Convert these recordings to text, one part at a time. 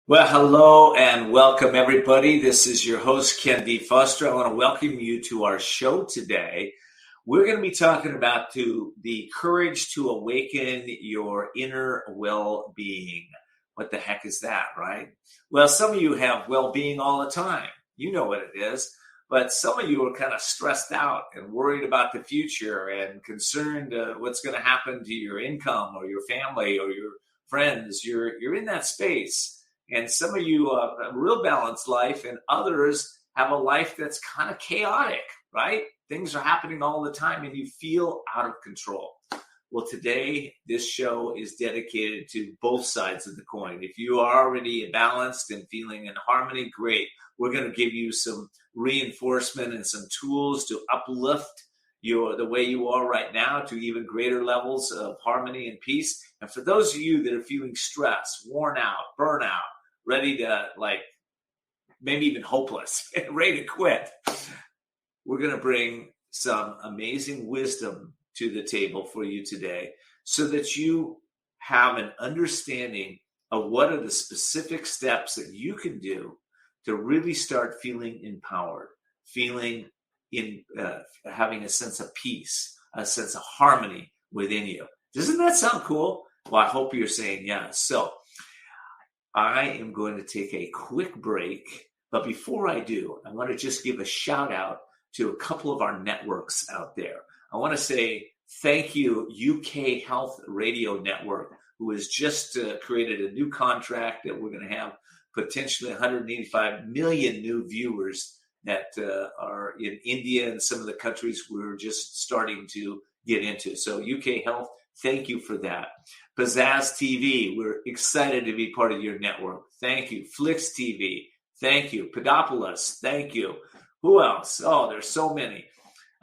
Well, hello and welcome, everybody. This is your host, Ken D. Foster. I want to welcome you to our show today. We're going to be talking about the courage to awaken your inner well-being. What the heck is that, right? Well, some of you have well-being all the time. You know what it is. But some of you are kind of stressed out and worried about the future and concerned what's going to happen to your income or your family or your friends. You're in that space. And some of you have a real balanced life, and others have a life that's kind of chaotic, right? Things are happening all the time, and you feel out of control. Well, today, this show is dedicated to both sides of the coin. If you are already balanced and feeling in harmony, great. We're going to give you some reinforcement and some tools to uplift the way you are right now to even greater levels of harmony and peace. And for those of you that are feeling stressed, worn out, burnout, ready to maybe even hopeless, ready to quit, we're going to bring some amazing wisdom to the table for you today so that you have an understanding of what are the specific steps that you can do to really start feeling empowered, feeling having a sense of peace, a sense of harmony within you. Doesn't that sound cool? Well, I hope you're saying yes. So I am going to take a quick break, but before I do, I want to just give a shout out to a couple of our networks out there. I want to say thank you, UK Health Radio Network, who has just created a new contract that we're going to have potentially 185 million new viewers that are in India and some of the countries we're just starting to get into. So UK Health, thank you for that. Pizzazz TV, we're excited to be part of your network. Thank you. Flix TV, thank you. Pedopolis, thank you. Who else? Oh, there's so many.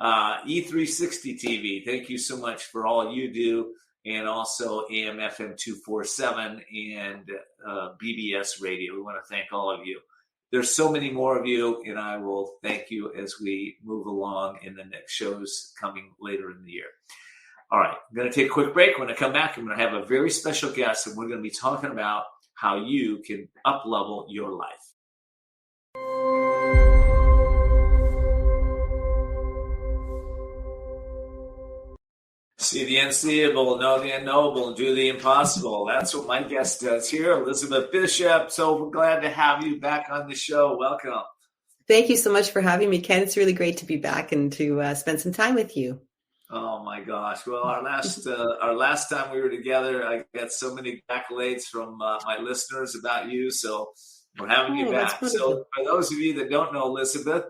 E360 TV, thank you so much for all you do. And also AM FM 247 and BBS Radio. We want to thank all of you. There's so many more of you, and I will thank you as we move along in the next shows coming later in the year. All right, I'm going to take a quick break. When I come back, I'm going to have a very special guest, and we're going to be talking about how you can up-level your life. See the unseeable, know the unknowable, and do the impossible. That's what my guest does here, Elizabeth Bishop. So we're glad to have you back on the show. Welcome. Thank you so much for having me, Ken. It's really great to be back and to spend some time with you. Oh my gosh! Well, our last time we were together, I got so many accolades from my listeners about you. So we're having you back. So for those of you that don't know Elizabeth,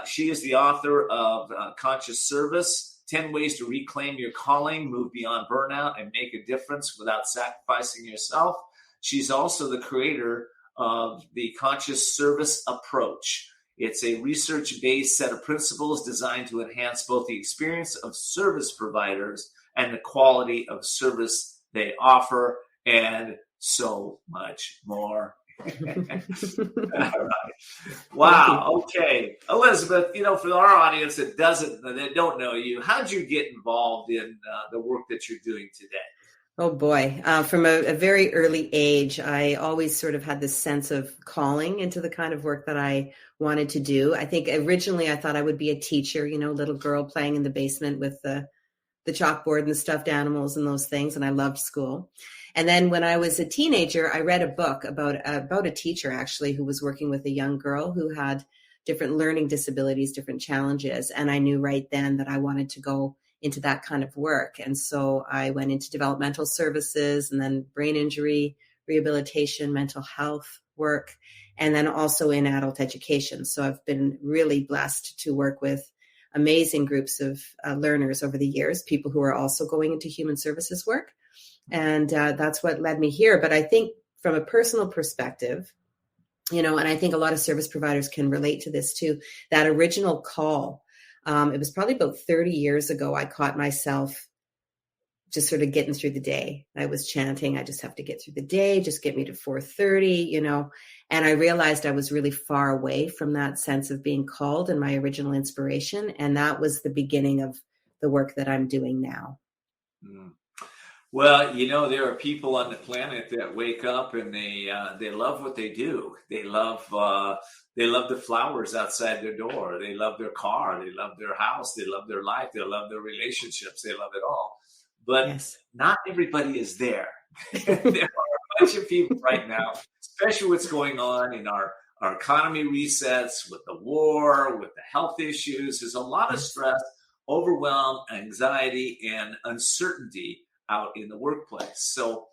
she is the author of Conscious Service: 10 Ways to Reclaim Your Calling, Move Beyond Burnout, and Make a Difference Without Sacrificing Yourself. She's also the creator of the Conscious Service Approach. It's a research-based set of principles designed to enhance both the experience of service providers and the quality of service they offer, and so much more. All right. Wow. Okay. Elizabeth, for our audience that don't know you, how'd you get involved in the work that you're doing today? Oh boy. From a very early age, I always sort of had this sense of calling into the kind of work that I wanted to do. I think originally I thought I would be a teacher, little girl playing in the basement with the chalkboard and the stuffed animals and those things. And I loved school. And then when I was a teenager, I read a book about a teacher actually who was working with a young girl who had different learning disabilities, different challenges. And I knew right then that I wanted to go into that kind of work. And so I went into developmental services and then brain injury, rehabilitation, mental health work, and then also in adult education. So I've been really blessed to work with amazing groups of learners over the years, people who are also going into human services work. And that's what led me here. But I think from a personal perspective, and I think a lot of service providers can relate to this too, that original call, it was probably about 30 years ago, I caught myself just sort of getting through the day. I was chanting, I just have to get through the day, just get me to 4:30, and I realized I was really far away from that sense of being called and my original inspiration. And that was the beginning of the work that I'm doing now. Well, there are people on the planet that wake up and they love what they do. They love the flowers outside their door. They love their car. They love their house. They love their life. They love their relationships. They love it all. But Yes. not everybody is there. There are a bunch of people right now, especially what's going on in our economy resets with the war, with the health issues. There's a lot of Yes. stress, overwhelm, anxiety, and uncertainty out in the workplace. So,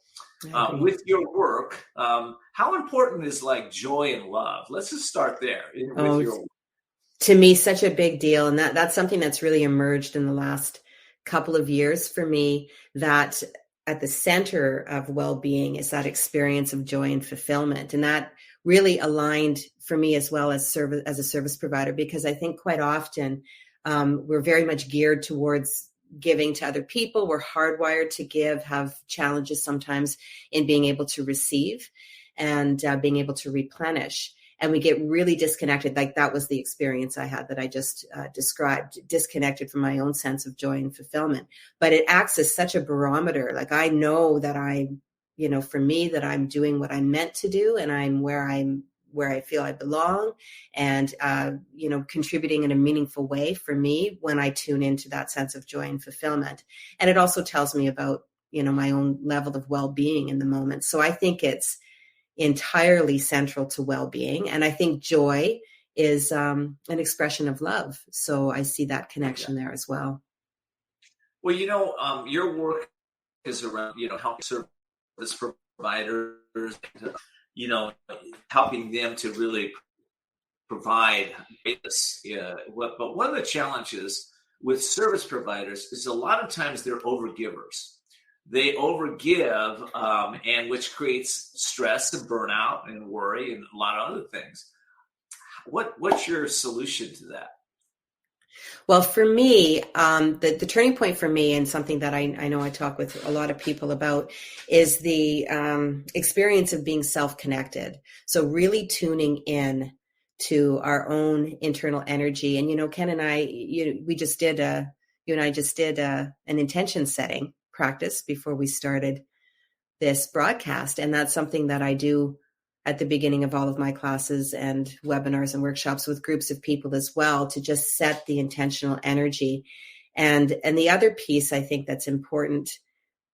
I agree. with your work, how important is like joy and love? Let's just start there with Oh, your work. to me, such a big deal. And that's something that's really emerged in the last couple of years for me, that at the center of well-being is that experience of joy and fulfillment. And that really aligned for me as well as a service provider, because I think quite often we're very much geared towards giving to other people. We're hardwired to give, have challenges sometimes in being able to receive and being able to replenish. And we get really disconnected. Like that was the experience I had that I just described, disconnected from my own sense of joy and fulfillment. But it acts as such a barometer. Like I know that for me, that I'm doing what I'm meant to do, and I'm where I feel I belong, and contributing in a meaningful way for me when I tune into that sense of joy and fulfillment. And it also tells me about my own level of well-being in the moment. So I think it's entirely central to well-being. And I think joy is an expression of love. So I see that Yeah. connection there as well. Well, your work is around, helping service providers, you know, helping them to really provide this. Yeah. But one of the challenges with service providers is a lot of times they're overgivers. They overgive, and which creates stress and burnout and worry and a lot of other things. What's your solution to that? Well, for me, the turning point for me, and something that I know I talk with a lot of people about, is the experience of being self-connected. So really tuning in to our own internal energy. And, Ken and I, you and I just did an intention setting practice before we started this broadcast. And that's something that I do at the beginning of all of my classes and webinars and workshops with groups of people as well, to just set the intentional energy. And the other piece I think that's important,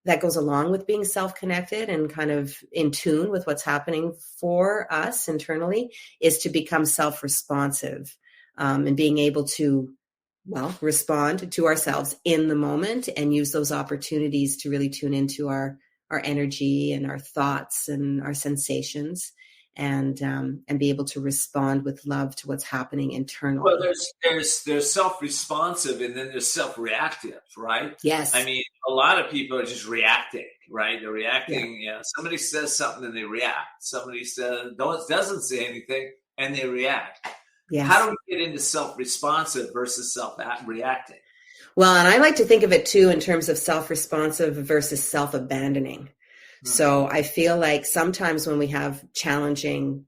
that goes along with being self-connected and kind of in tune with what's happening for us internally, is to become self-responsive, and being able to, respond to ourselves in the moment and use those opportunities to really tune into our energy and our thoughts and our sensations, and be able to respond with love to what's happening Well, internally. there's self-responsive and then there's self-reactive, right? I Yes. mean, a lot of people are just reacting, right? They're Yeah. reacting. Somebody says something and they react. Somebody doesn't say anything and they react. How Yes. do we get into self-responsive versus self-reacting? Well, and I like to think of it too in terms of self-responsive versus self-abandoning. Hmm. So I feel like sometimes when we have challenging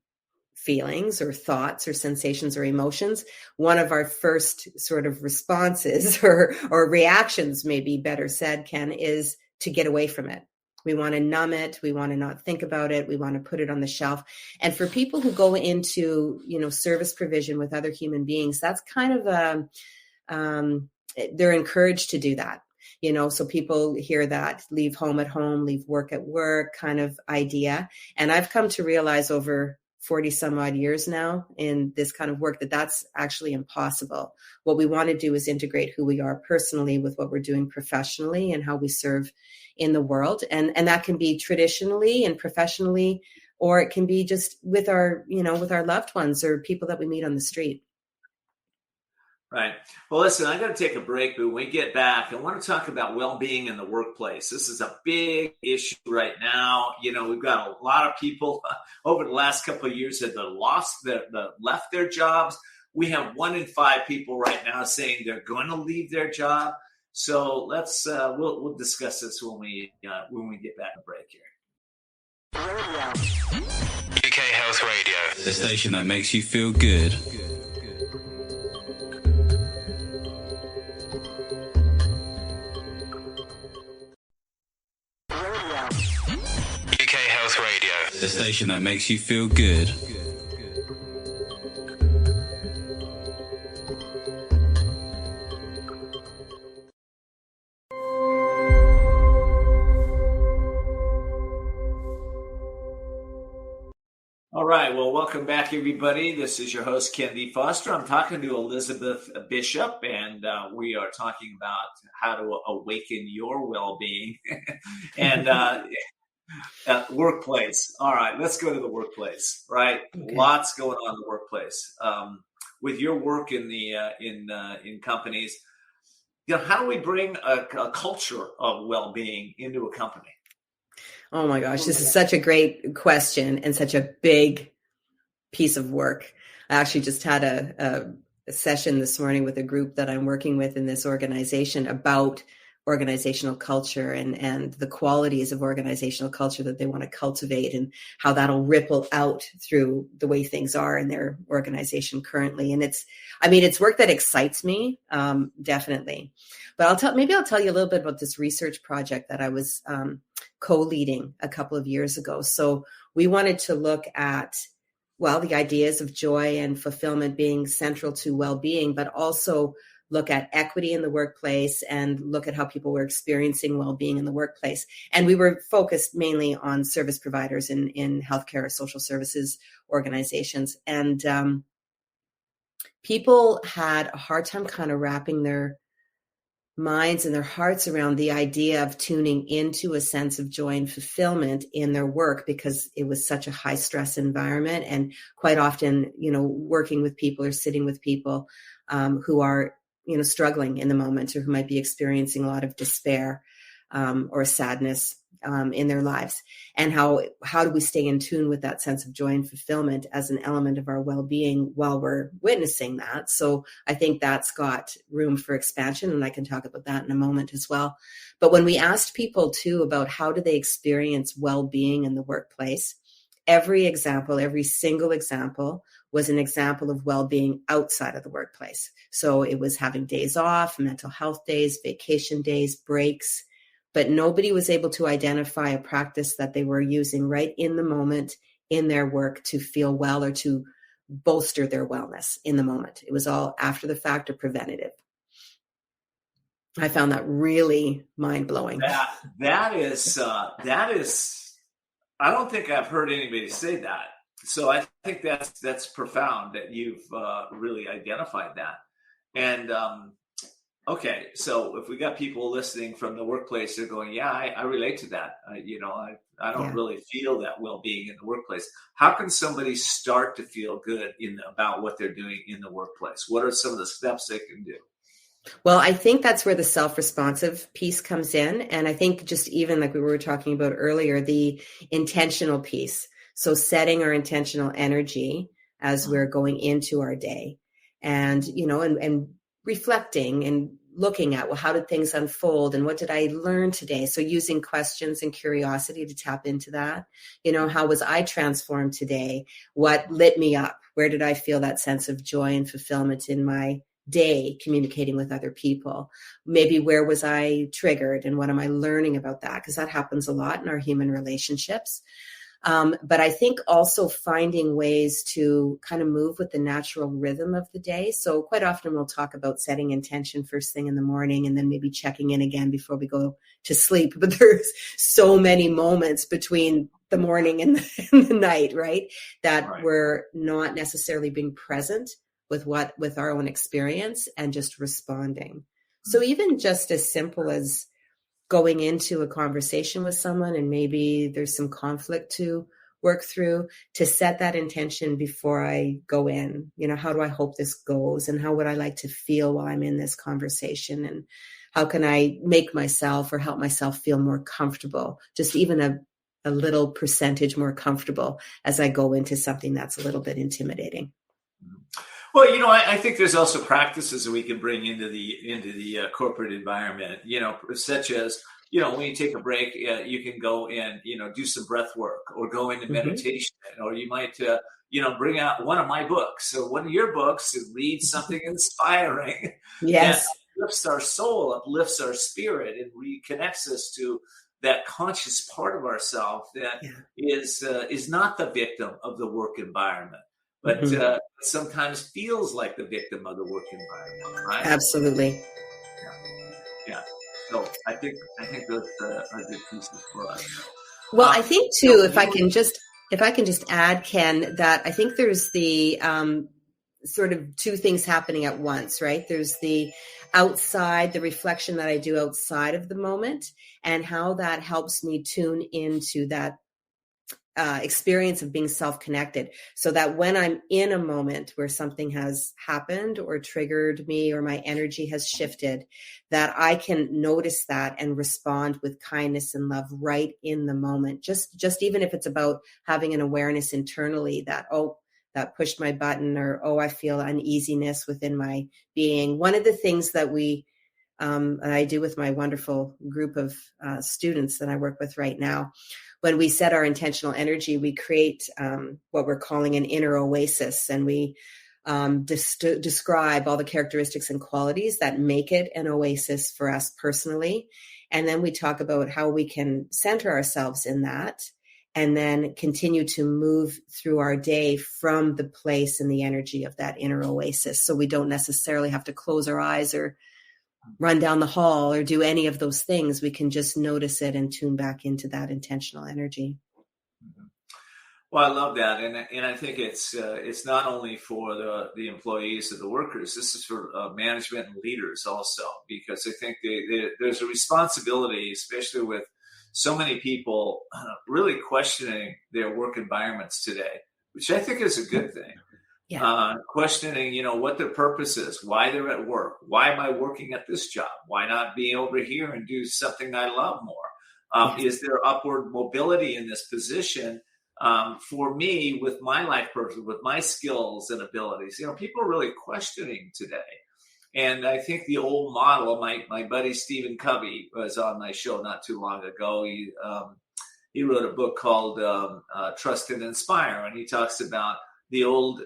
feelings or thoughts or sensations or emotions, one of our first sort of responses or reactions, maybe better said, Ken, is to get away from it. We want to numb it. We want to not think about it. We want to put it on the shelf. And for people who go into, service provision with other human beings, that's kind of they're encouraged to do that. So people hear that leave home at home, leave work at work kind of idea. And I've come to realize over 40 some odd years now in this kind of work that that's actually impossible. What we want to do is integrate who we are personally with what we're doing professionally and how we serve in the world. And that can be traditionally and professionally, or it can be just with with our loved ones or people that we meet on the street. Right. Well, listen, I'm going to take a break, but when we get back, I want to talk about well-being in the workplace. This is a big issue right now. We've got a lot of people over the last couple of years that left their jobs. We have 1 in 5 people right now saying they're going to leave their job. So we'll discuss this when we get back to break here. UK Health Radio, the station that makes you feel good. The station that makes you feel good. All right. Well, welcome back, everybody. This is your host, Ken D. Foster. I'm talking to Elizabeth Bishop, and we are talking about how to awaken your well-being and workplace. All right. Let's go to the workplace. Right. Okay. Lots going on in the workplace. With your work in the in companies, how do we bring a culture of well-being into a company? Oh my gosh, this is such a great question and such a big piece of work. I actually just had a session this morning with a group that I'm working with in this organization about organizational culture and the qualities of organizational culture that they want to cultivate and how that'll ripple out through the way things are in their organization currently. And it's work that excites me, definitely. But I'll tell you a little bit about this research project that I was co-leading a couple of years ago. So we wanted to look at, the ideas of joy and fulfillment being central to well-being, but also look at equity in the workplace and look at how people were experiencing well-being in the workplace. And we were focused mainly on service providers in healthcare, social services organizations. And people had a hard time kind of wrapping their minds and their hearts around the idea of tuning into a sense of joy and fulfillment in their work, because it was such a high stress environment. And quite often, working with people or sitting with people who are, struggling in the moment, or who might be experiencing a lot of despair or sadness in their lives. And how do we stay in tune with that sense of joy and fulfillment as an element of our well-being while we're witnessing that? So I think that's got room for expansion, and I can talk about that in a moment as well. But when we asked people too about how do they experience well-being in the workplace, every single example was an example of well-being outside of the workplace. So it was having days off, mental health days, vacation days, breaks, but nobody was able to identify a practice that they were using right in the moment in their work to feel well or to bolster their wellness in the moment. It was all after the fact or preventative. I found that really mind-blowing. That is, I don't think I've heard anybody say that. So I think that's profound that you've really identified that. And okay, so if we got people listening from the workplace, they're going, yeah, I relate to that. I don't really feel that well-being in the workplace. How can somebody start to feel good about what they're doing in the workplace? What are some of the steps they can do? Well, I think that's where the self-responsive piece comes in. And I think just even like we were talking about earlier, the intentional piece. So setting our intentional energy as we're going into our day and, and reflecting and looking at, how did things unfold and what did I learn today? So using questions and curiosity to tap into that, how was I transformed today? What lit me up? Where did I feel that sense of joy and fulfillment in my day communicating with other people? Maybe where was I triggered and what am I learning about that? Because that happens a lot in our human relationships. But I think also finding ways to kind of move with the natural rhythm of the day. So quite often we'll talk about setting intention first thing in the morning and then maybe checking in again before we go to sleep. But there's so many moments between the morning and the night, right? That we're not necessarily being present with our own experience and just responding. So even just as simple as going into a conversation with someone and maybe there's some conflict to work through, to set that intention before I go in, how do I hope this goes and how would I like to feel while I'm in this conversation, and how can I make myself or help myself feel more comfortable, just even a little percentage more comfortable as I go into something that's a little bit intimidating. Well, I think there's also practices that we can bring into the corporate environment, such as, when you take a break, you can go and, do some breath work or go into meditation, or you might, bring out one of my books or one of your books and read something inspiring. Yes. That uplifts our soul, uplifts our spirit, and reconnects us to that conscious part of ourselves that is not the victim of the work environment, but sometimes feels like the victim of the work environment, right? Absolutely. Yeah. So I think those are good pieces for us. Well, I think too, if I can just add, Ken, that I think there's the sort of two things happening at once, right? There's the outside, the reflection that I do outside of the moment, and how that helps me tune into that experience of being self-connected, so that when I'm in a moment where something has happened or triggered me or my energy has shifted, that I can notice that and respond with kindness and love right in the moment. Just even if it's about having an awareness internally that, oh, that pushed my button, or, oh, I feel uneasiness within my being. One of the things that I do with my wonderful group of students that I work with right now, when we set our intentional energy, we create what we're calling an inner oasis, and we describe all the characteristics and qualities that make it an oasis for us personally. And then we talk about how we can center ourselves in that and then continue to move through our day from the place and the energy of that inner oasis. So we don't necessarily have to close our eyes or run down the hall or do any of those things. We can just notice it and tune back into that intentional energy. Well, I love that, and I think it's not only for the employees or the workers. This is for management and leaders also, because I think there's a responsibility, especially with so many people really questioning their work environments today, which I think is a good thing. Yeah. Questioning, what their purpose is, why they're at work, why am I working at this job, why not be over here and do something I love more? Is there upward mobility in this position for me with my life purpose, with my skills and abilities? People are really questioning today. And I think the old model, my buddy Stephen Covey was on my show not too long ago. He wrote a book called Trust and Inspire, and he talks about the old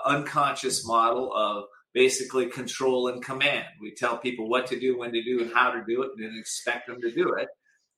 unconscious model of basically control and command. We tell people what to do, when to do, and how to do it, and then expect them to do it,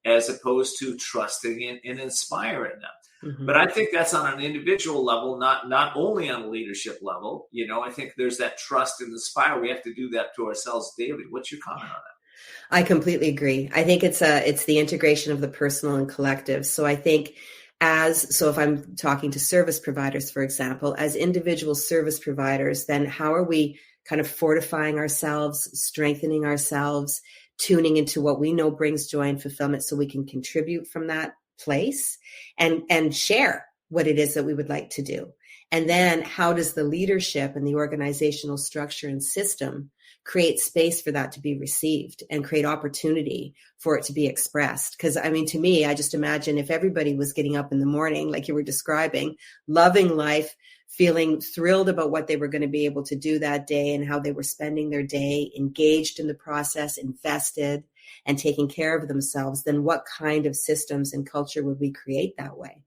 as opposed to trusting and inspiring them. Mm-hmm. But I think that's on an individual level, not only on a leadership level. I think there's that trust and inspire. We have to do that to ourselves daily. What's your comment on that? I completely agree. I think it's the integration of the personal and collective. So I think if I'm talking to service providers, for example, as individual service providers, then how are we kind of fortifying ourselves, strengthening ourselves, tuning into what we know brings joy and fulfillment so we can contribute from that place and share what it is that we would like to do. And then how does the leadership and the organizational structure and system create space for that to be received and create opportunity for it to be expressed? Because to me, I just imagine if everybody was getting up in the morning, like you were describing, loving life, feeling thrilled about what they were going to be able to do that day and how they were spending their day, engaged in the process, invested, and taking care of themselves, then what kind of systems and culture would we create that way,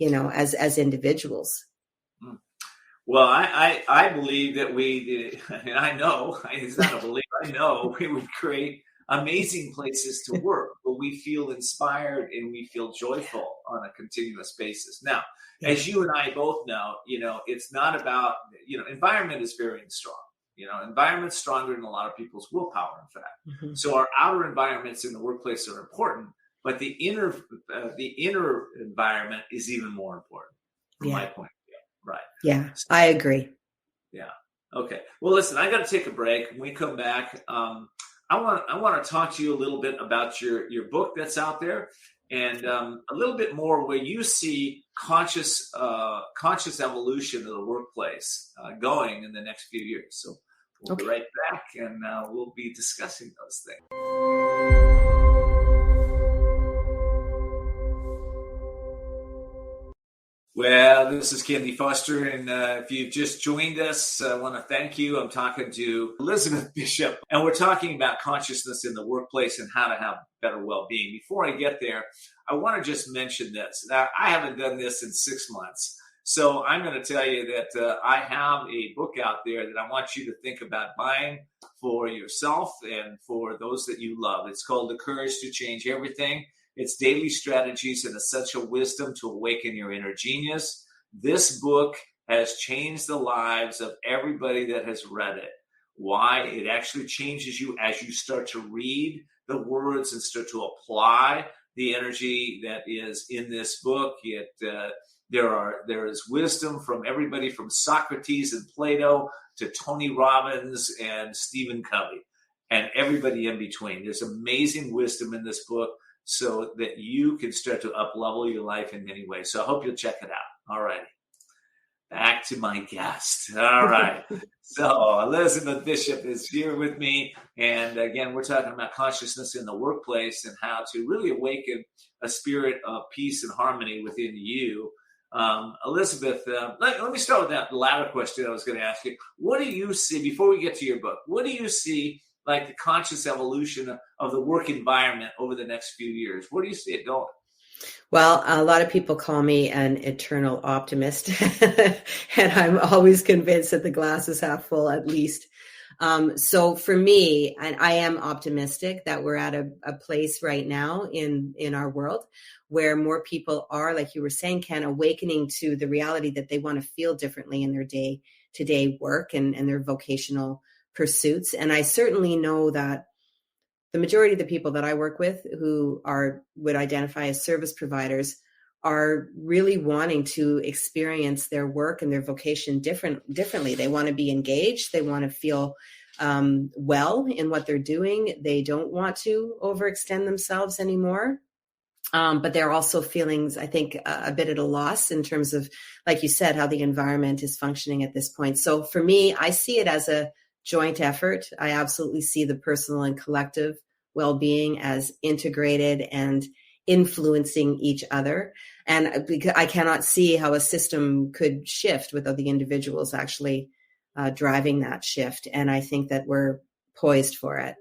as individuals? Well, I believe that and I know, it's not a belief, I know we would create amazing places to work where we feel inspired and we feel joyful on a continuous basis. Now, as you and I both know, it's not about, environment is very strong. Environment's stronger than a lot of people's willpower, in fact. Mm-hmm. So our outer environments in the workplace are important, but the inner environment is even more important from my point of view. Right. Yeah, I agree. Yeah. Okay. Well, listen, I got to take a break. When we come back, I want to talk to you a little bit about your book that's out there, and a little bit more where you see conscious evolution of the workplace going in the next few years. So we'll be right back, and we'll be discussing those things. Well, this is Ken Foster, and if you've just joined us, I want to thank you. I'm talking to Elizabeth Bishop, and we're talking about consciousness in the workplace and how to have better well-being. Before I get there, I want to just mention this. Now, I haven't done this in 6 months, so I'm going to tell you that I have a book out there that I want you to think about buying for yourself and for those that you love. It's called The Courage to Change Everything. It's daily strategies and essential wisdom to awaken your inner genius. This book has changed the lives of everybody that has read it. Why? It actually changes you as you start to read the words and start to apply the energy that is in this book. There is wisdom from everybody from Socrates and Plato to Tony Robbins and Stephen Covey and everybody in between. There's amazing wisdom in this book so that you can start to up-level your life in many ways. So I hope you'll check it out. All right. Back to my guest. All right. So Elizabeth Bishop is here with me. And again, we're talking about consciousness in the workplace and how to really awaken a spirit of peace and harmony within you. Elizabeth, let me start with that latter question I was going to ask you. What do you see, before we get to your book, what do you see like the conscious evolution of the work environment over the next few years? Where do you see it going? Well, a lot of people call me an eternal optimist, and I'm always convinced that the glass is half full at least. So for me, and I am optimistic that we're at a place right now in our world where more people are, like you were saying, Ken, awakening to the reality that they want to feel differently in their day-to-day work and their vocational pursuits. And I certainly know that the majority of the people that I work with who would identify as service providers are really wanting to experience their work and their vocation differently. They want to be engaged. They want to feel well in what they're doing. They don't want to overextend themselves anymore. But they're also feeling, I think, a bit at a loss in terms of, like you said, how the environment is functioning at this point. So for me, I see it as a joint effort. I absolutely see the personal and collective well-being as integrated and influencing each other. And I cannot see how a system could shift without the individuals actually driving that shift. And I think that we're poised for it.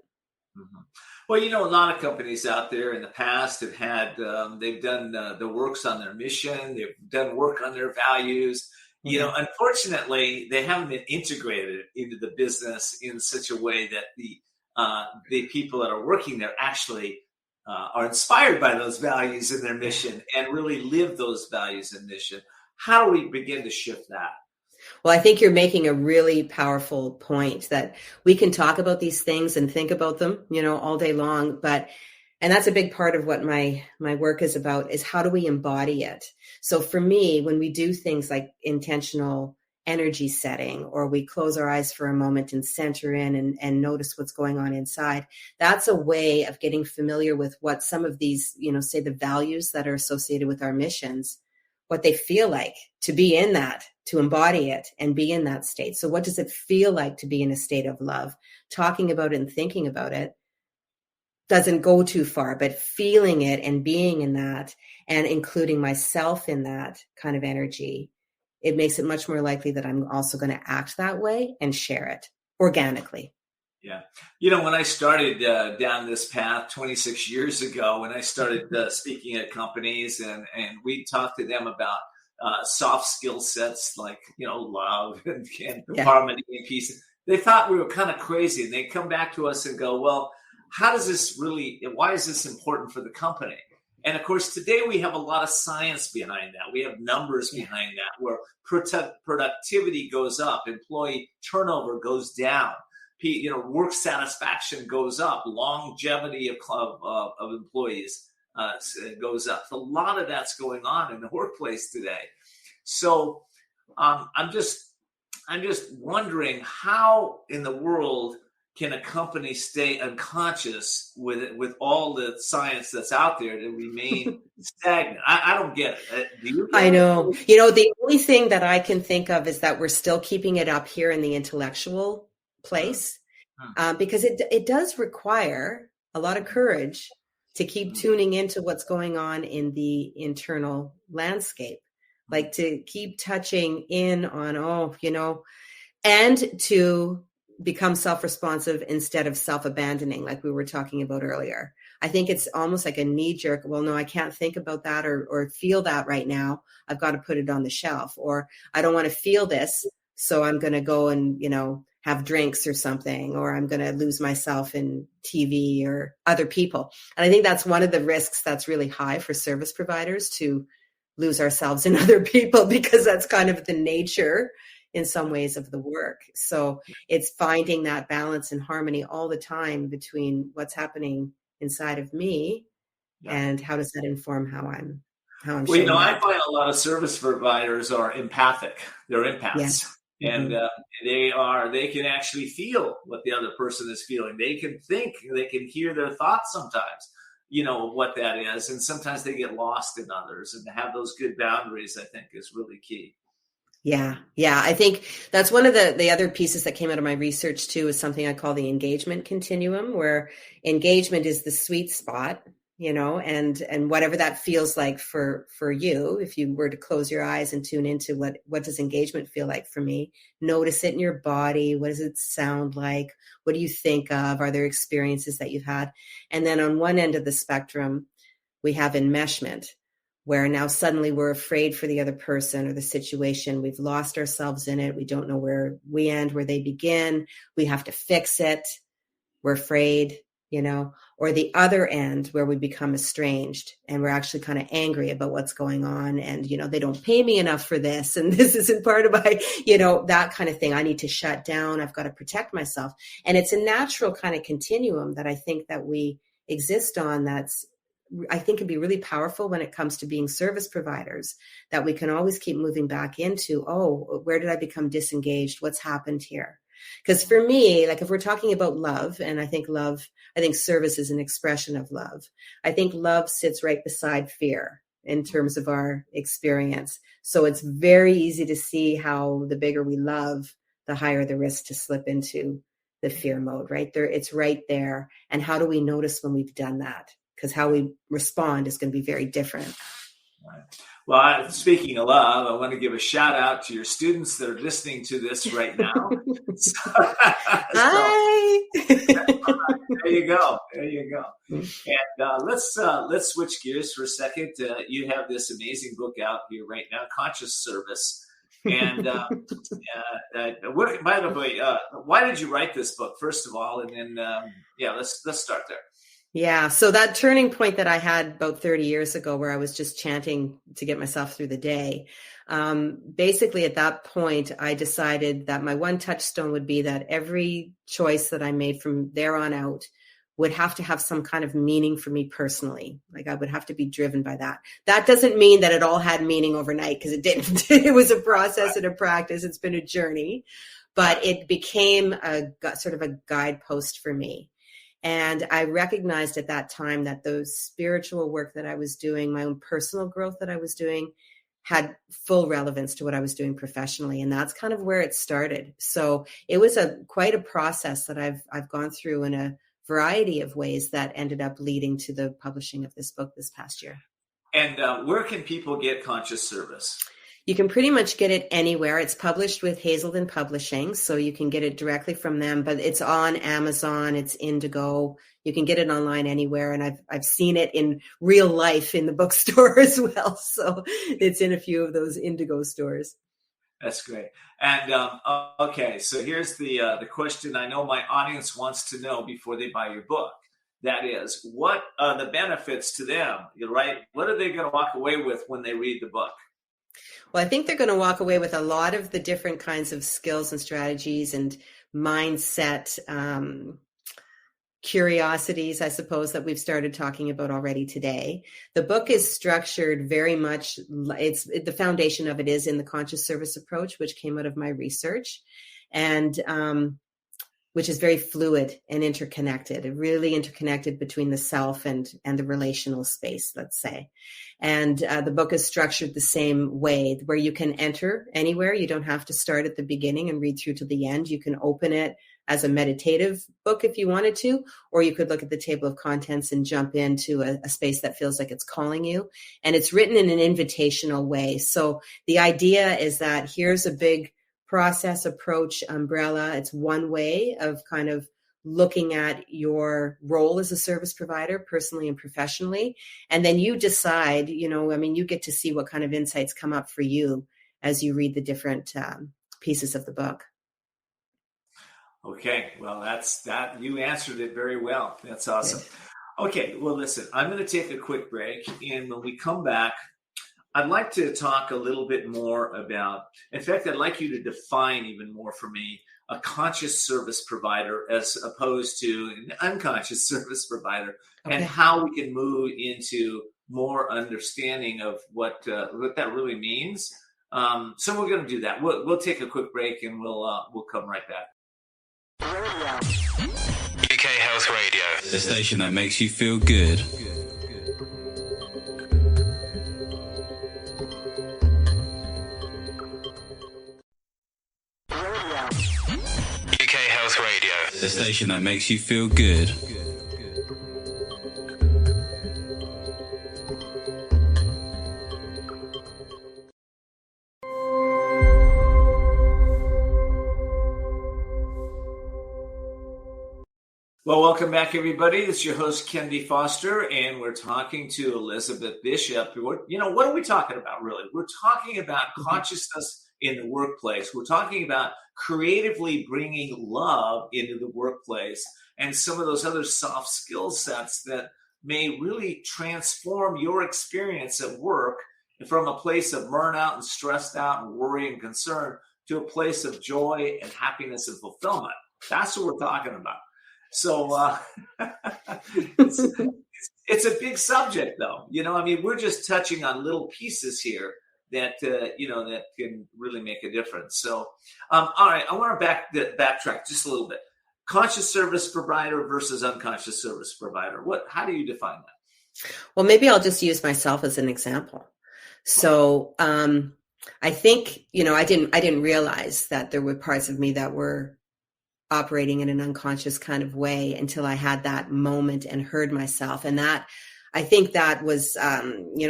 Mm-hmm. Well, a lot of companies out there in the past have had, they've done the works on their mission, they've done work on their values. Unfortunately, they haven't been integrated into the business in such a way that the people that are working there actually are inspired by those values and their mission and really live those values and mission. How do we begin to shift that? Well, I think you're making a really powerful point that we can talk about these things and think about them, all day long. And that's a big part of what my work is about, is how do we embody it? So for me, when we do things like intentional energy setting, or we close our eyes for a moment and center in and notice what's going on inside, that's a way of getting familiar with what some of these, say the values that are associated with our missions, what they feel like to be in that, to embody it and be in that state. So what does it feel like to be in a state of love? Talking about it and thinking about it doesn't go too far, but feeling it and being in that and including myself in that kind of energy, it makes it much more likely that I'm also going to act that way and share it organically. Yeah. When I started down this path 26 years ago, when I started speaking at companies and we talked to them about soft skill sets like, love and harmony and peace, they thought we were kind of crazy. And they come back to us and go, well, why is this important for the company? And of course, today we have a lot of science behind that. We have numbers behind that where productivity goes up, employee turnover goes down, work satisfaction goes up, longevity of employees goes up. So a lot of that's going on in the workplace today. So I'm just wondering, how in the world can a company stay unconscious with all the science that's out there to remain stagnant? I don't get it. Do you? I know. The only thing that I can think of is that we're still keeping it up here in the intellectual place, because it does require a lot of courage to keep tuning into what's going on in the internal landscape, like to keep touching in on, and to become self-responsive instead of self-abandoning, like we were talking about earlier. I think it's almost like a knee-jerk, well, no, I can't think about that or feel that right now. I've got to put it on the shelf. Or I don't want to feel this, so I'm going to go and, have drinks or something, or I'm going to lose myself in TV or other people. And I think that's one of the risks that's really high for service providers, to lose ourselves in other people, because that's kind of the nature in some ways of the work. So it's finding that balance and harmony all the time between what's happening inside of me and how does that inform how I'm well, showing I up. find a lot of service providers are empathic. They're empaths. Yeah. And they can actually feel what the other person is feeling. They can think, they can hear their thoughts sometimes, what that is. And sometimes they get lost in others, and to have those good boundaries, I think, is really key. Yeah. I think that's one of the other pieces that came out of my research too, is something I call the engagement continuum, where engagement is the sweet spot, and whatever that feels like for you. If you were to close your eyes and tune into what does engagement feel like for me, notice it in your body. What does it sound like? What do you think of? Are there experiences that you've had? And then on one end of the spectrum, we have enmeshment, where now suddenly we're afraid for the other person or the situation. We've lost ourselves in it. We don't know where we end, where they begin. We have to fix it. We're afraid, or the other end, where we become estranged and we're actually kind of angry about what's going on. And, they don't pay me enough for this. And this isn't part of my, that kind of thing. I need to shut down. I've got to protect myself. And it's a natural kind of continuum that I think that we exist on. I think can be really powerful when it comes to being service providers, that we can always keep moving back into, where did I become disengaged? What's happened here? Because for me, like if we're talking about love, and I think service is an expression of love. I think love sits right beside fear in terms of our experience. So it's very easy to see how the bigger we love, the higher the risk to slip into the fear mode, right there. It's right there. And how do we notice when we've done that? Because how we respond is going to be very different. Right. Well, speaking of love, I want to give a shout out to your students that are listening to this right now. Hi. There you go. And let's switch gears for a second. You have this amazing book out here right now, Conscious Service. And by the way, why did you write this book, first of all? And then, let's start there. Yeah. So that turning point that I had about 30 years ago, where I was just chanting to get myself through the day. Basically at that point, I decided that my one touchstone would be that every choice that I made from there on out would have to have some kind of meaning for me personally. Like I would have to be driven by that. That doesn't mean that it all had meaning overnight, because it didn't. It was a process and a practice. It's been a journey, but it became a sort of a guidepost for me. And I recognized at that time that the spiritual work that I was doing, my own personal growth that I was doing, had full relevance to what I was doing professionally. And that's kind of where it started. So it was quite a process that I've gone through in a variety of ways that ended up leading to the publishing of this book this past year. And where can people get Conscious Service? You can pretty much get it anywhere. It's published with Hazelden Publishing, so you can get it directly from them, but it's on Amazon, it's Indigo. You can get it online anywhere, and I've seen it in real life in the bookstore as well. So it's in a few of those Indigo stores. That's great. And okay, so here's the question I know my audience wants to know before they buy your book. That is, what are the benefits to them, right? What are they going to walk away with when they read the book? Well, I think they're going to walk away with a lot of the different kinds of skills and strategies and mindset curiosities, I suppose, that we've started talking about already today. The book is structured very much, the foundation of it is in the conscious service approach, which came out of my research, and which is very fluid and interconnected, really interconnected between the self and the relational space, let's say. And the book is structured the same way, where you can enter anywhere. You don't have to start at the beginning and read through to the end. You can open it as a meditative book if you wanted to, or you could look at the table of contents and jump into a space that feels like it's calling you. And it's written in an invitational way. So the idea is that here's a big process, approach, umbrella. It's one way of kind of looking at your role as a service provider, personally and professionally. And then you decide, you get to see what kind of insights come up for you as you read the different pieces of the book. Okay, well, that's that. You answered it very well. That's awesome. Good. Okay, well, listen, I'm going to take a quick break. And when we come back, I'd like to talk a little bit more about, in fact, I'd like you to define even more for me a conscious service provider as opposed to an unconscious service provider, and Okay. how we can move into more understanding of what that really means. So we're going to do that. We'll take a quick break and we'll come right back. UK Health Radio, the station that makes you feel good. UK Health Radio, the station that makes you feel good. Well, welcome back, everybody. This is your host, Ken D. Foster, and we're talking to Elizabeth Bishop. What are we talking about, really? We're talking about consciousness in the workplace. We're talking about creatively bringing love into the workplace and some of those other soft skill sets that may really transform your experience at work from a place of burnout and stressed out and worry and concern to a place of joy and happiness and fulfillment. That's what we're talking about. So it's a big subject, though. We're just touching on little pieces here that that can really make a difference. So, all right, I want to backtrack just a little bit. Conscious service provider versus unconscious service provider. How do you define that? Well, maybe I'll just use myself as an example. So I think I didn't realize that there were parts of me that were operating in an unconscious kind of way until I had that moment and heard myself. And that, I think that was,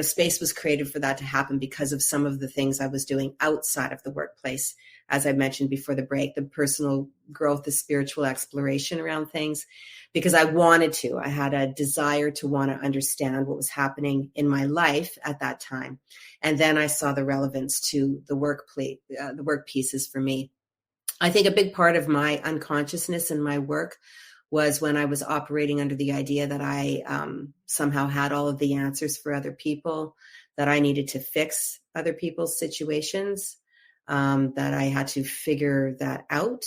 space was created for that to happen because of some of the things I was doing outside of the workplace. As I mentioned before the break, the personal growth, the spiritual exploration around things, because I had a desire to want to understand what was happening in my life at that time. And then I saw the relevance to the work pieces for me. I think a big part of my unconsciousness in my work was when I was operating under the idea that I somehow had all of the answers for other people, that I needed to fix other people's situations, that I had to figure that out,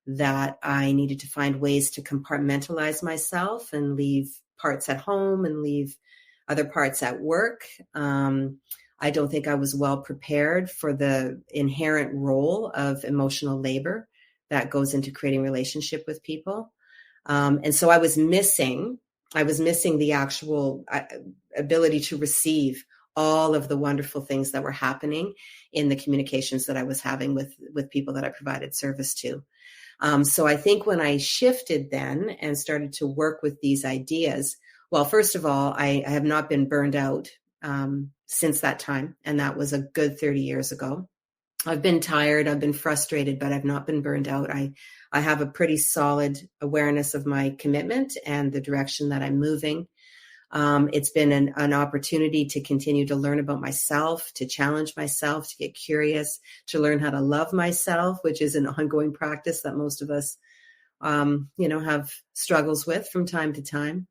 that I needed to find ways to compartmentalize myself and leave parts at home and leave other parts at work. I don't think I was well prepared for the inherent role of emotional labor that goes into creating relationship with people. And so I was missing the actual ability to receive all of the wonderful things that were happening in the communications that I was having with people that I provided service to. So I think when I shifted then and started to work with these ideas, well, first of all, I have not been burned out since that time. And that was a good 30 years ago. I've been tired, I've been frustrated, but I've not been burned out. I have a pretty solid awareness of my commitment and the direction that I'm moving. It's been an opportunity to continue to learn about myself, to challenge myself, to get curious, to learn how to love myself, which is an ongoing practice that most of us, have struggles with from time to time.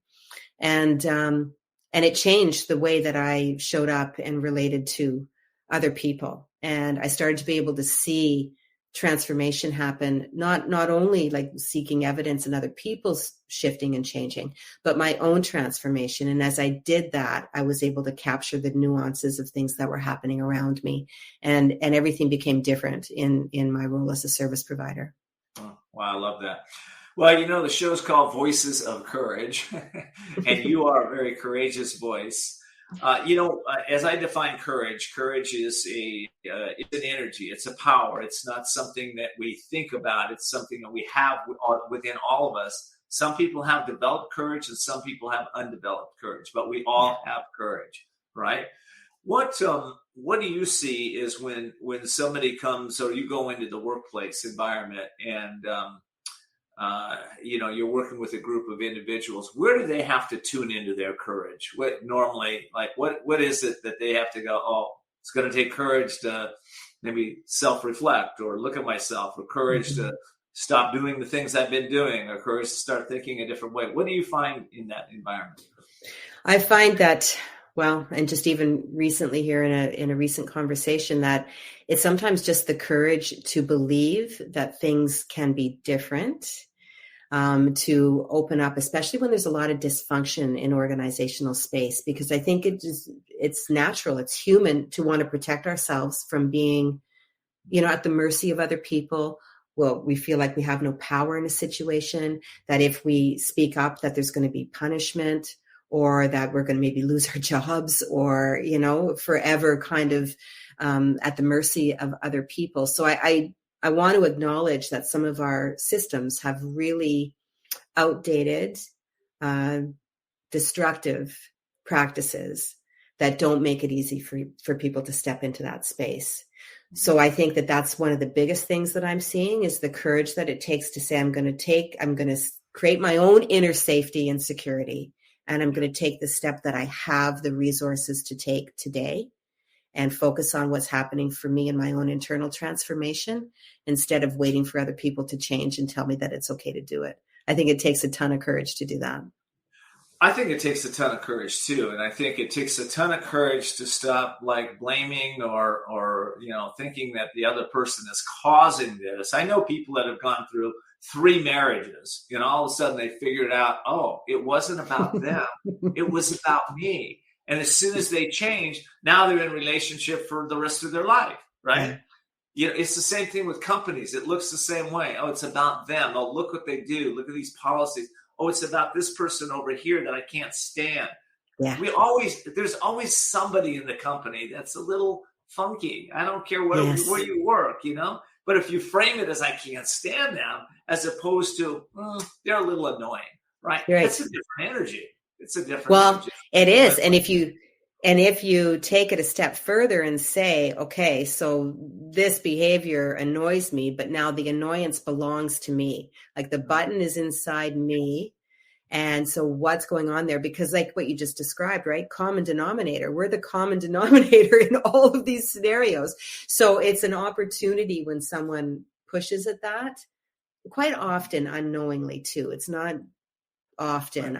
And it changed the way that I showed up and related to other people. And I started to be able to see transformation happen, not only like seeking evidence in other people's shifting and changing, but my own transformation. And as I did that, I was able to capture the nuances of things that were happening around me. And everything became different in my role as a service provider. Oh, wow, I love that. Well, the show's called Voices of Courage, and you are a very courageous voice. As I define courage is it's an energy, it's a power. It's not something that we think about. It's something that we have within all of us. Some people have developed courage and some people have undeveloped courage, but we all have courage, right? What do you see is when somebody comes, or you go into the workplace environment and you're working with a group of individuals, where do they have to tune into their courage? What is it that they have to go, oh, it's going to take courage to maybe self-reflect or look at myself, or courage to stop doing the things I've been doing, or courage to start thinking a different way. What do you find in that environment? I find that, well, and just even recently here in a recent conversation, that it's sometimes just the courage to believe that things can be different, to open up, especially when there's a lot of dysfunction in organizational space, because I think it's natural, it's human to want to protect ourselves from being, at the mercy of other people. Well, we feel like we have no power in a situation, that if we speak up, that there's going to be punishment, or that we're going to maybe lose our jobs, or, forever kind of at the mercy of other people. So I want to acknowledge that some of our systems have really outdated, destructive practices that don't make it easy for people to step into that space. So I think that that's one of the biggest things that I'm seeing, is the courage that it takes to say, I'm going to create my own inner safety and security. And I'm going to take the step that I have the resources to take today, and focus on what's happening for me in my own internal transformation, instead of waiting for other people to change and tell me that it's okay to do it. I think it takes a ton of courage to do that. I think it takes a ton of courage too. And I think it takes a ton of courage to stop blaming or thinking that the other person is causing this. I know people that have gone through 3 marriages, all of a sudden they figured out, oh, it wasn't about them. It was about me. And as soon as they change, now they're in a relationship for the rest of their life, right? It's the same thing with companies. It looks the same way. Oh, it's about them. Oh, look what they do. Look at these policies. Oh, it's about this person over here that I can't stand. Yeah. There's always somebody in the company that's a little funky. I don't care where you work, But if you frame it as I can't stand them, as opposed to they're a little annoying, right? That's a different energy. It's a different energy. It is. And if you take it a step further and say, okay, so this behavior annoys me, but now the annoyance belongs to me. Like the button is inside me. And so what's going on there? Because like what you just described, right? Common denominator. We're the common denominator in all of these scenarios. So it's an opportunity when someone pushes at that, quite often unknowingly too. It's not often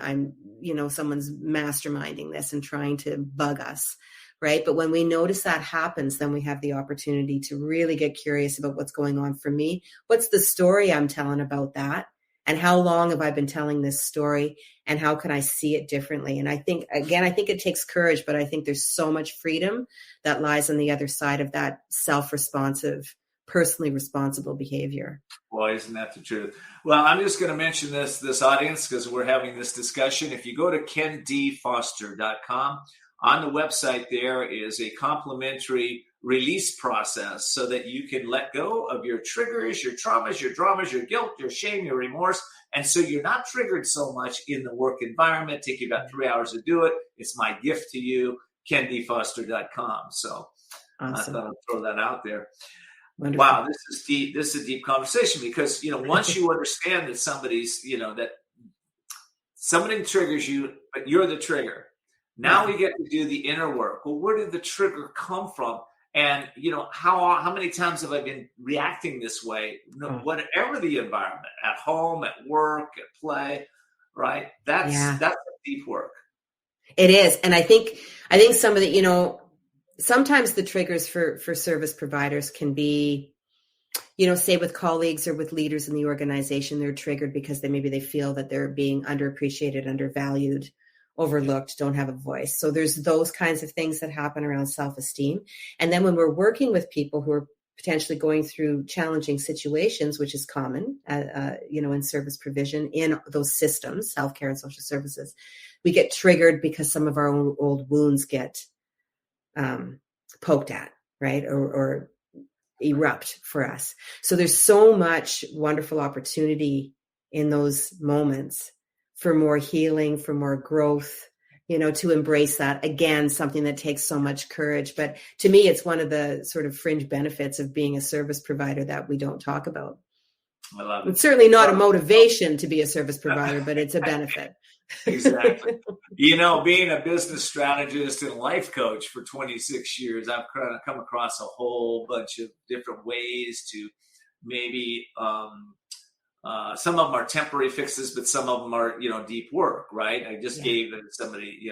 someone's masterminding this and trying to bug us, right? But when we notice that happens, then we have the opportunity to really get curious about what's going on for me. What's the story I'm telling about that? And how long have I been telling this story? And how can I see it differently? And I think it takes courage, but I think there's so much freedom that lies on the other side of that self-responsive, personally responsible behavior. Boy, isn't that the truth? Well, I'm just going to mention this audience because we're having this discussion. If you go to kendfoster.com, on the website there is a complimentary release process so that you can let go of your triggers, your traumas, your dramas, your guilt, your shame, your remorse. And so you're not triggered so much in the work environment. Take you about 3 hours to do it. It's my gift to you, kendfoster.com. So awesome. I thought I'd throw that out there. Wonderful. Wow, this is deep. This is a deep conversation because, once you understand that somebody's, that somebody triggers you, but you're the trigger. Now we get to do the inner work. Well, where did the trigger come from? And, how many times have I been reacting this way? Whatever the environment, at home, at work, at play, right? That's deep work. It is. And I think some of the, sometimes the triggers for service providers can be, say with colleagues or with leaders in the organization, they're triggered because they feel that they're being underappreciated, undervalued, overlooked, don't have a voice. So there's those kinds of things that happen around self-esteem. And then when we're working with people who are potentially going through challenging situations, which is common, in service provision, in those systems, healthcare and social services, we get triggered because some of our own old wounds get poked at, right? Or erupt for us. So there's so much wonderful opportunity in those moments for more healing, for more growth, to embrace that. Again, something that takes so much courage. But to me, it's one of the sort of fringe benefits of being a service provider that we don't talk about. I love it. It's certainly not a motivation to be a service provider, but it's a benefit. Exactly. Being a business strategist and life coach for 26 years, I've kind of come across a whole bunch of different ways to maybe Some of them are temporary fixes, but some of them are, deep work, right? I just gave somebody,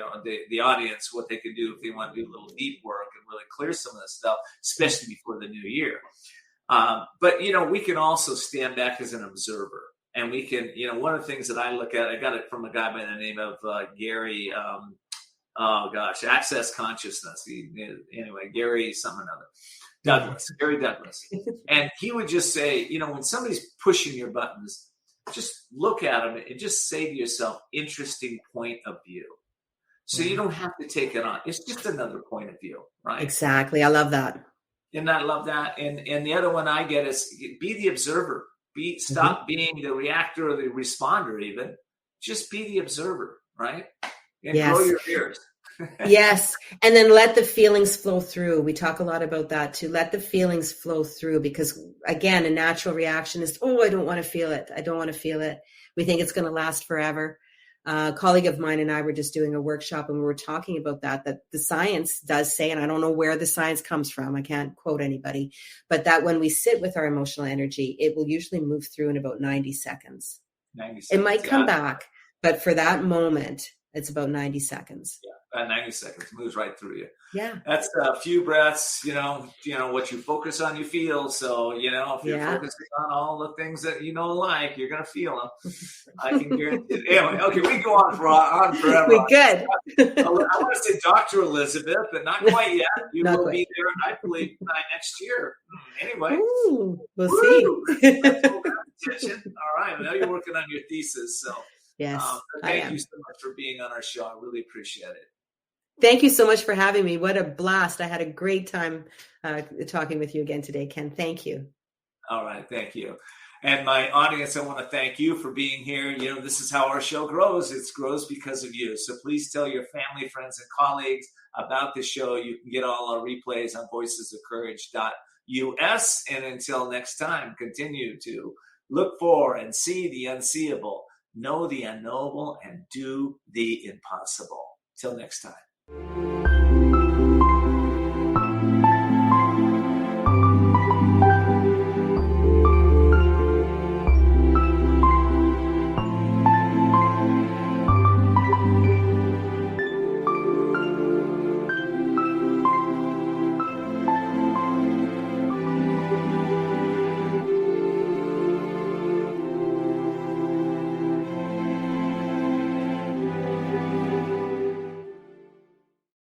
the audience what they could do if they want to do a little deep work and really clear some of this stuff, especially before the new year. But, we can also stand back as an observer. And we can, one of the things that I look at, I got it from a guy by the name of Gary, Access Consciousness. Gary something or another. Gary Douglas. And he would just say, when somebody's pushing your buttons, just look at them and just say to yourself, interesting point of view. So you don't have to take it on. It's just another point of view, right? Exactly. I love that. And I love that. And the other one I get is be the observer. Stop being the reactor or the responder even. Just be the observer, right? And grow your ears. Yes. And then let the feelings flow through. We talk a lot about that too. Let the feelings flow through, because again, a natural reaction is, I don't want to feel it. I don't want to feel it. We think it's going to last forever. A colleague of mine and I were just doing a workshop, and we were talking about that the science does say, and I don't know where the science comes from, I can't quote anybody, but that when we sit with our emotional energy, it will usually move through in about 90 seconds. 90 seconds. It might come back, but for that moment, it's about 90 seconds. Yeah, about 90 seconds moves right through you. Yeah. That's a few breaths, what you focus on, you feel. So, if you're focusing on all the things that you're going to feel them. I can guarantee it. Anyway, okay, we go on forever. We're good. I want to say Dr. Elizabeth, but not quite yet. You will be there, I believe, next year. Anyway. Ooh, we'll see. Attention. All right. I know you're working on your thesis, so. Yes. Thank you so much for being on our show. I really appreciate it. Thank you so much for having me. What a blast. I had a great time talking with you again today, Ken. Thank you. All right. Thank you. And my audience, I want to thank you for being here. This is how our show grows. It grows because of you. So please tell your family, friends, and colleagues about the show. You can get all our replays on voicesofcourage.us. And until next time, continue to look for and see the unseeable, know the unknowable, and do the impossible. Till next time.